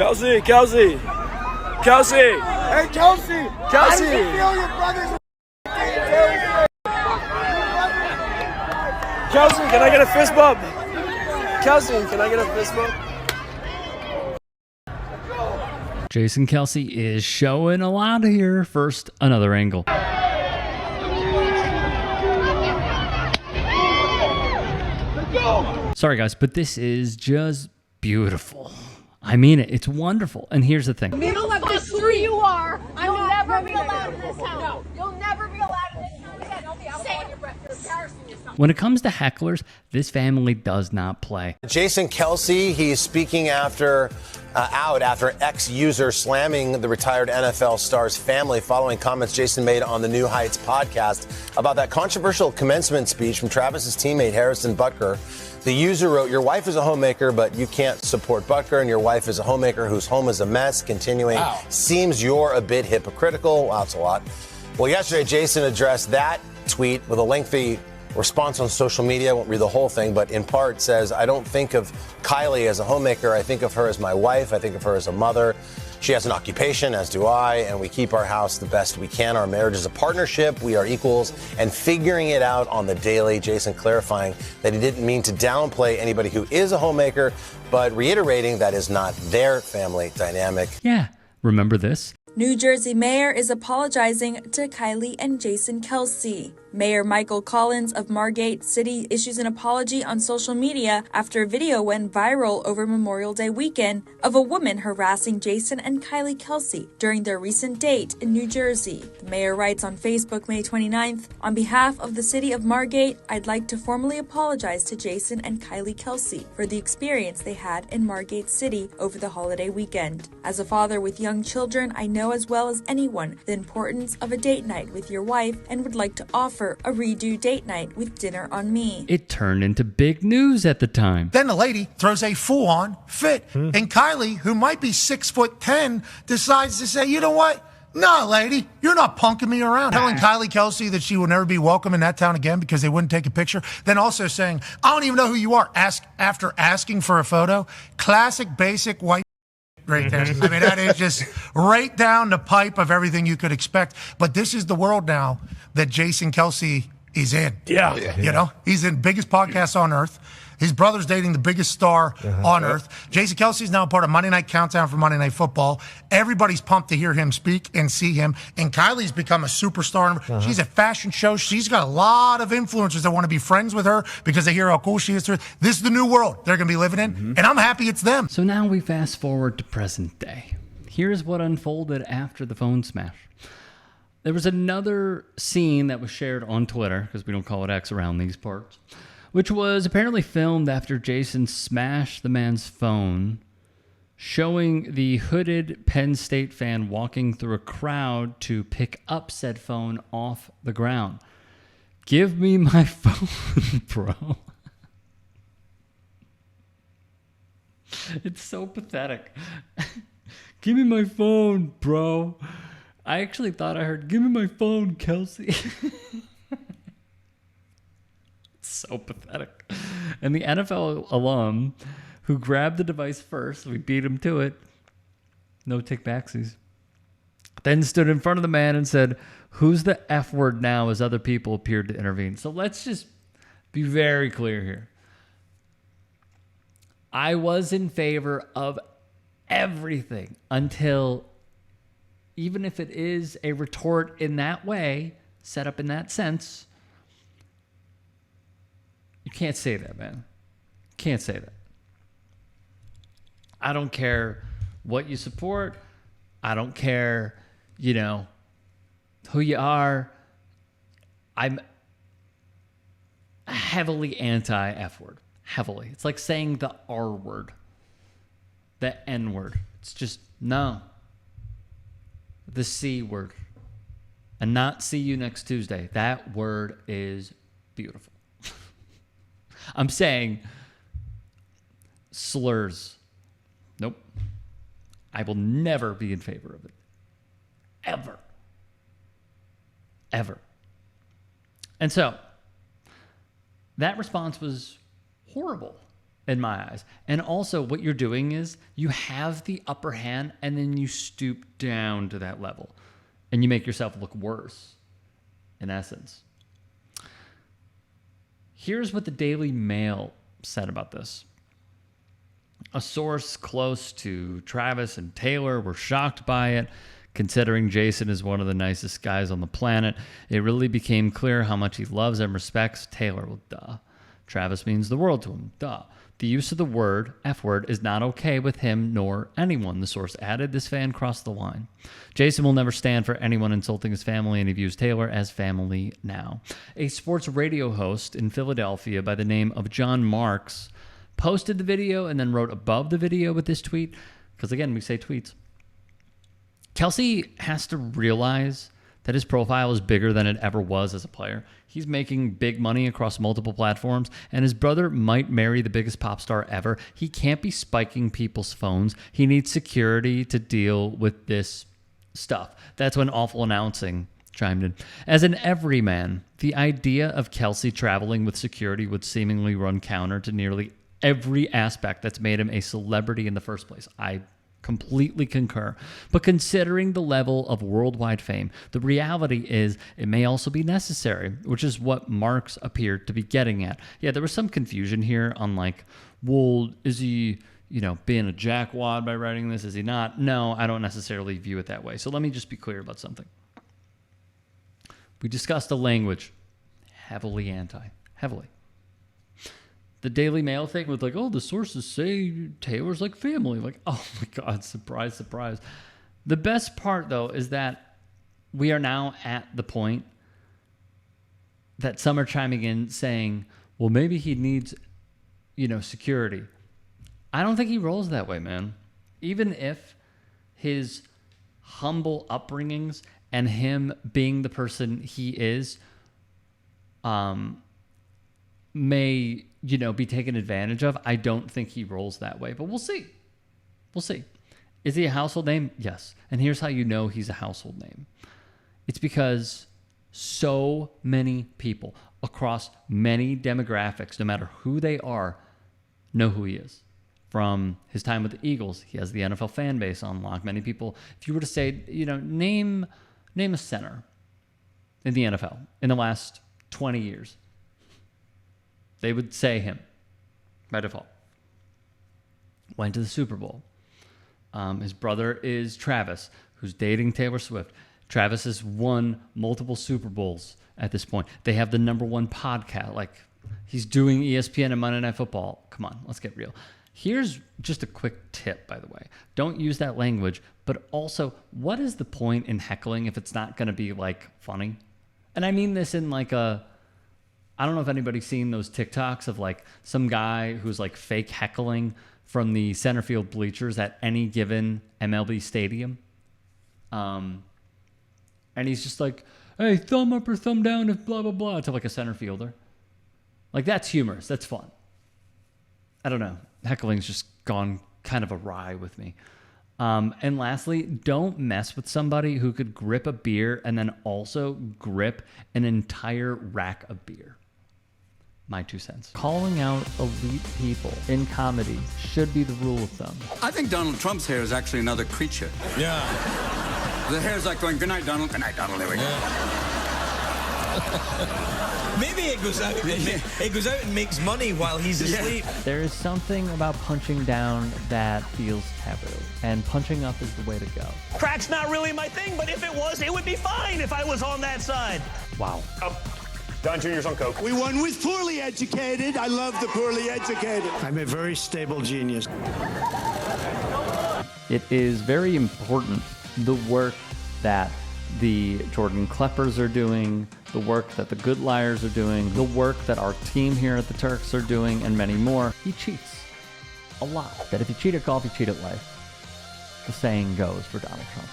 Kelce, Kelce, Kelce. Hey, Kelce. How do you feel your brother's Kelce, can I get a fist bump? Kelce, can I get a fist bump? Jason Kelce is showing a lot here. First, another angle. Sorry, guys, but this is just beautiful. I mean it. It's wonderful. And here's the thing. Middle of the street. You are. You'll never be allowed in this house. No. You'll never be allowed in this house. Don't be out on your breath. You're embarrassing yourself. When it comes to hecklers, this family does not play. Jason Kelce, he's speaking out after ex-user slamming the retired NFL star's family following comments Jason made on the New Heights podcast about that controversial commencement speech from Travis's teammate Harrison Butker. The user wrote, "Your wife is a homemaker, but you can't support Butker, and your wife is a homemaker whose home is a mess." Continuing, "Seems you're a bit hypocritical." Wow, that's a lot. Well, yesterday, Jason addressed that tweet with a lengthy response on social media. I won't read the whole thing, but in part says, "I don't think of Kylie as a homemaker. I think of her as my wife. I think of her as a mother. She has an occupation, as do I, and we keep our house the best we can. Our marriage is a partnership. We are equals and figuring it out on the daily." Jason clarifying that he didn't mean to downplay anybody who is a homemaker, but reiterating that is not their family dynamic. Yeah, remember this? New Jersey mayor is apologizing to Kylie and Jason Kelce. Mayor Michael Collins of Margate City issues an apology on social media after a video went viral over Memorial Day weekend of a woman harassing Jason and Kylie Kelce during their recent date in New Jersey. The mayor writes on Facebook May 29th, "On behalf of the city of Margate, I'd like to formally apologize to Jason and Kylie Kelce for the experience they had in Margate City over the holiday weekend. As a father with young children, I know as well as anyone the importance of a date night with your wife and would like to offer a redo date night with dinner on me." It turned into big news at the time. Then the lady throws a full-on fit. And Kylie, who might be 6'10", decides to say, "You know what? No, lady, you're not punking me around." Telling Kylie Kelce that she will never be welcome in that town again because they wouldn't take a picture. Then also saying, "I don't even know who you are," after asking for a photo. Classic, basic white right there. I mean, that is just right down the pipe of everything you could expect. But this is the world now that Jason Kelce is in. Yeah. You know, he's in the biggest podcast on earth. His brother's dating the biggest star on earth. Jason Kelce is now part of Monday Night Countdown for Monday Night Football. Everybody's pumped to hear him speak and see him. And Kylie's become a superstar. She's at fashion shows. She's got a lot of influencers that want to be friends with her because they hear how cool she is. This is the new world they're going to be living in. And I'm happy it's them. So now we fast forward to present day. Here's what unfolded after the phone smash. There was another scene that was shared on Twitter, because we don't call it X around these parts, which was apparently filmed after Jason smashed the man's phone, showing the hooded Penn State fan walking through a crowd to pick up said phone off the ground. "Give me my phone, bro." It's so pathetic. "Give me my phone, bro." I actually thought I heard, "Give me my phone, Kelce." So pathetic. And the NFL alum who grabbed the device first, we beat him to it, no take-backsies, then stood in front of the man and said, "Who's the F word now?" as other people appeared to intervene. So let's just be very clear here. I was in favor of everything until, even if it is a retort in that way, set up in that sense, you can't say that, man. Can't say that. I don't care what you support. I don't care, who you are. I'm heavily anti-F word. Heavily. It's like saying the R word. The N word. It's just, no. The C word. And not see you next Tuesday. That word is beautiful. I'm saying slurs. Nope. I will never be in favor of it. Ever. Ever. And so, that response was horrible. in my eyes. And also what you're doing is you have the upper hand and then you stoop down to that level and you make yourself look worse, in essence. Here's what the Daily Mail said about this. A source close to Travis and Taylor were shocked by it. Considering Jason is one of the nicest guys on the planet, it really became clear how much he loves and respects Taylor. Well, duh. Travis means the world to him. Duh. The use of the word, F word, is not okay with him nor anyone, the source added. This fan crossed the line. Jason will never stand for anyone insulting his family, and he views Taylor as family now. A sports radio host in Philadelphia by the name of John Marks posted the video and then wrote above the video with this tweet, because again, we say tweets. Kelce has to realize that his profile is bigger than it ever was as a player. He's making big money across multiple platforms, and his brother might marry the biggest pop star ever. He can't be spiking people's phones. He needs security to deal with this stuff. That's when Awful Announcing chimed in. As an everyman, the idea of Kelce traveling with security would seemingly run counter to nearly every aspect that's made him a celebrity in the first place. I completely concur. But considering the level of worldwide fame, the reality is it may also be necessary, which is what Marks appeared to be getting at. Yeah, there was some confusion here on like, well, is he, being a jackwad by writing this? Is he not? No, I don't necessarily view it that way. So let me just be clear about something. We discussed the language. Heavily anti. Heavily. The Daily Mail thing with like, oh, the sources say Taylor's like family. Like, oh my God, surprise, surprise. The best part, though, is that we are now at the point that some are chiming in saying, well, maybe he needs, security. I don't think he rolls that way, man. Even if his humble upbringings and him being the person he is may, be taken advantage of, I don't think he rolls that way. But we'll see. We'll see. Is he a household name? Yes. And here's how you know he's a household name. It's because so many people across many demographics, no matter who they are, know who he is. From his time with the Eagles, he has the NFL fan base on lock. Many people, if you were to say, name a center in the NFL in the last 20 years, they would say him by default. Went to the Super Bowl. His brother is Travis, who's dating Taylor Swift. Travis has won multiple Super Bowls at this point. They have the #1 podcast. Like, he's doing ESPN and Monday Night Football. Come on, let's get real. Here's just a quick tip, by the way. Don't use that language, but also, what is the point in heckling if it's not going to be, like, funny? And I mean this in, like, I don't know if anybody's seen those TikToks of like some guy who's like fake heckling from the center field bleachers at any given MLB stadium. And he's just like, hey, thumb up or thumb down if blah, blah, blah, to like a center fielder. Like, that's humorous. That's fun. I don't know. Heckling's just gone kind of awry with me. And lastly, don't mess with somebody who could grip a beer and then also grip an entire rack of beer. My 2 cents. Calling out elite people in comedy should be the rule of thumb. I think Donald Trump's hair is actually another creature. Yeah. The hair's like going, good night, Donald. Good night, Donald. There we go. Maybe it goes out. It goes out and makes money while he's asleep. There is something about punching down that feels taboo, and punching up is the way to go. Crack's not really my thing, but if it was, it would be fine if I was on that side. Wow. Don Jr.'s on coke. We won with poorly educated. I love the poorly educated. I'm a very stable genius. It is very important, the work that the Jordan Kleppers are doing, the work that the Good Liars are doing, the work that our team here at the Turks are doing, and many more. He cheats a lot. That if you cheat at golf, you cheat at life. The saying goes for Donald Trump.